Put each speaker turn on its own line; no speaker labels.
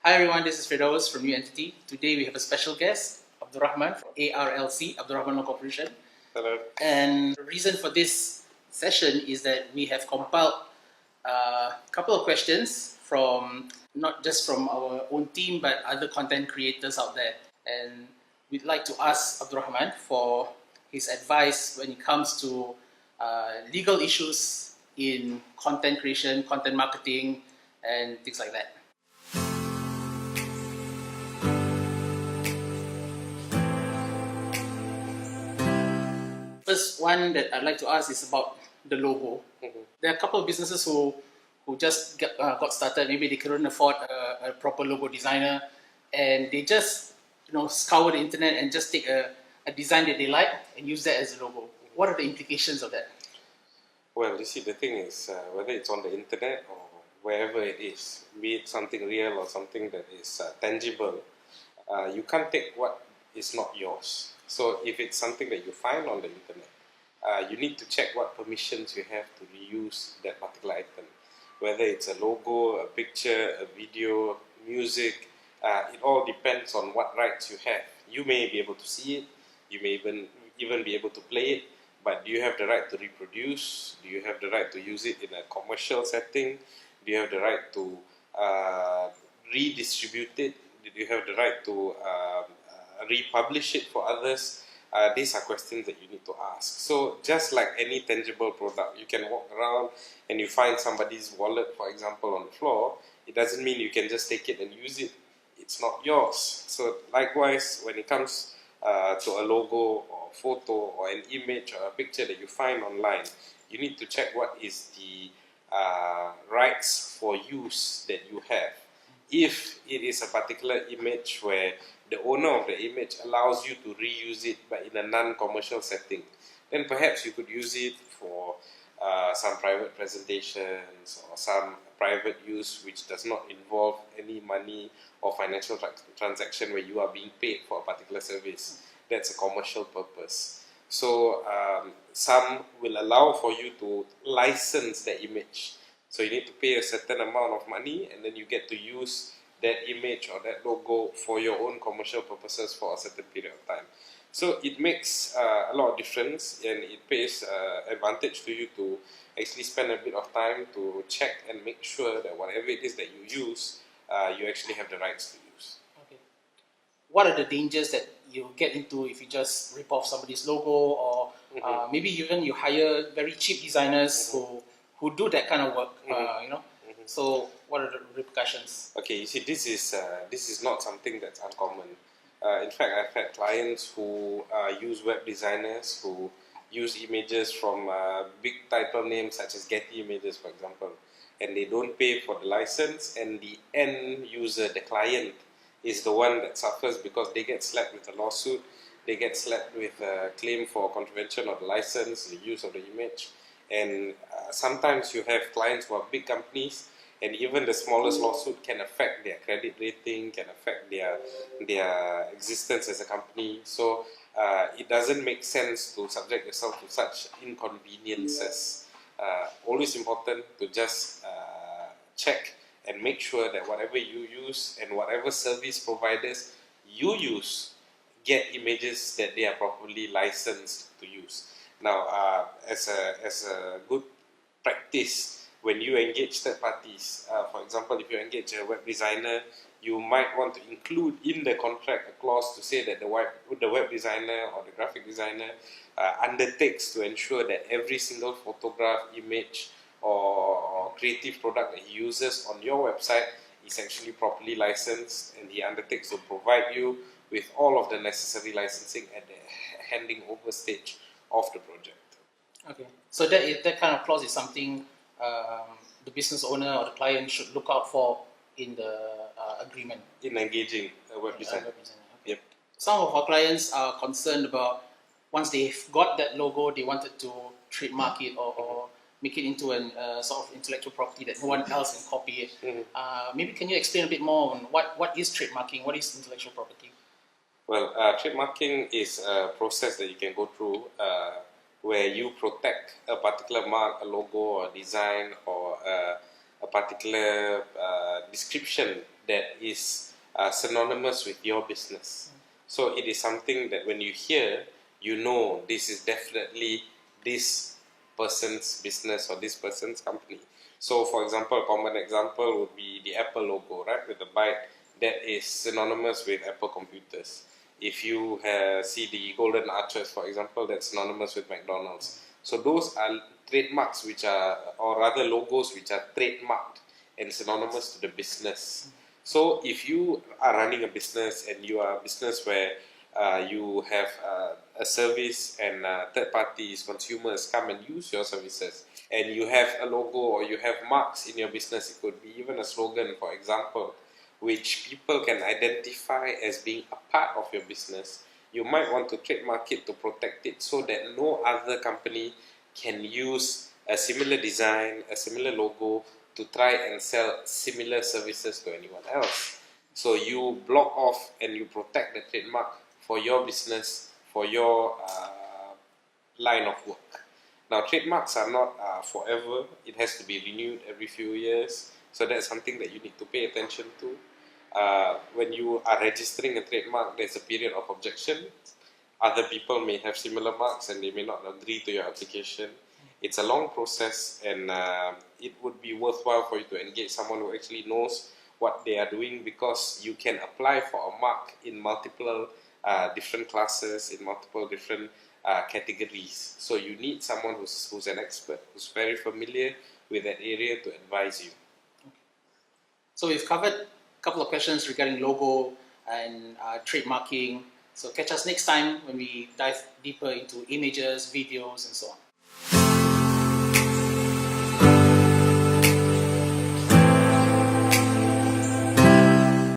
Hi everyone, this is Firdaus from New Entity. Today we have a special guest, Abdurrahman from ARLC, Abdurrahman Law Corporation.
Hello.
And the reason for this session is that we have compiled a couple of questions from not just from our own team but other content creators out there. And we'd like to ask Abdurrahman for his advice when it comes to legal issues in content creation, content marketing, and things like that. First one that I'd like to ask is about the logo. There are a couple of businesses who just got started. Maybe they couldn't afford a proper logo designer, and they just scour the internet and just take a design that they like and use that as a logo. What are the implications of that?
Well, you see, the thing is, whether it's on the internet or wherever it is, be it something real or something that is tangible, you can't take what is not yours. So if it's something that you find on the internet, you need to check what permissions you have to reuse that particular item. Whether it's a logo, a picture, a video, music, it all depends on what rights you have. You may be able to see it, you may even be able to play it, but do you have the right to reproduce? Do you have the right to use it in a commercial setting? Do you have the right to redistribute it? Do you have the right to republish it for others? These are questions that you need to ask. So just like any tangible product, you can walk around and you find somebody's wallet, for example, on the floor. It doesn't mean you can just take it and use it. It's not yours. So likewise, when it comes to a logo or a photo or an image or a picture that you find online, you need to check what is the rights for use that you have. If it is a particular image where the owner of the image allows you to reuse it but in a non-commercial setting, then perhaps you could use it for some private presentations or some private use which does not involve any money or financial transaction where you are being paid for a particular service. That's a commercial purpose. So some will allow for you to license the image. So you need to pay a certain amount of money and then you get to use that image or that logo for your own commercial purposes for a certain period of time. So it makes a lot of difference, and it pays advantage to you to actually spend a bit of time to check and make sure that whatever it is that you use, you actually have the rights to use.
Okay. What are the dangers that you get into if you just rip off somebody's logo, or maybe even you hire very cheap designers who do that kind of work? So what are the repercussions?
Okay, you see, this is not something that's uncommon. In fact, I've had clients who use web designers who use images from big title names such as Getty Images, for example, and they don't pay for the license, and the end user, the client, is the one that suffers because they get slapped with a lawsuit, they get slapped with a claim for contravention of the license, the use of the image, and sometimes you have clients who are big companies, and even the smallest lawsuit can affect their credit rating, can affect their existence as a company. So it doesn't make sense to subject yourself to such inconveniences. Always important to just check and make sure that whatever you use and whatever service providers you use get images that they are properly licensed to use. Now, as a good practice, when you engage third parties, for example, if you engage a web designer, you might want to include in the contract a clause to say that the web designer or the graphic designer undertakes to ensure that every single photograph, image, or creative product that he uses on your website is actually properly licensed, and he undertakes to provide you with all of the necessary licensing at the handing over stage of the project.
Okay, so that kind of clause is something the business owner or the client should look out for in the agreement.
In engaging a web designer.
Okay.
Yep.
Some of our clients are concerned about once they've got that logo, they wanted to trademark it or make it into a sort of intellectual property that no one else can copy it. Maybe can you explain a bit more on what is trademarking, what is intellectual property?
Well, trademarking is a process that you can go through where you protect a particular mark, a logo, or design, or a particular description that is synonymous with your business. So it is something that when you hear, you know this is definitely this person's business or this person's company. So for example, a common example would be the Apple logo, right, with the bite that is synonymous with Apple computers. If you see the golden arches, for example, that's synonymous with McDonald's. So those are trademarks which are, or rather logos which are trademarked and synonymous to the business. So if you are running a business and you are a business where you have a service and third parties, consumers come and use your services, and you have a logo or you have marks in your business, it could be even a slogan, for example, which people can identify as being a part of your business, you might want to trademark it to protect it so that no other company can use a similar design, a similar logo to try and sell similar services to anyone else. So you block off and you protect the trademark for your business, for your line of work. Now, trademarks are not forever. It has to be renewed every few years. So that's something that you need to pay attention to. When you are registering a trademark, there's a period of objection. Other people may have similar marks and they may not agree to your application. It's a long process, and it would be worthwhile for you to engage someone who actually knows what they are doing, because you can apply for a mark in multiple different classes, in multiple different categories. So you need someone who's an expert, who's very familiar with that area to advise you.
So we've covered a couple of questions regarding logo and trademarking. So catch us next time when we dive deeper into images, videos, and so on.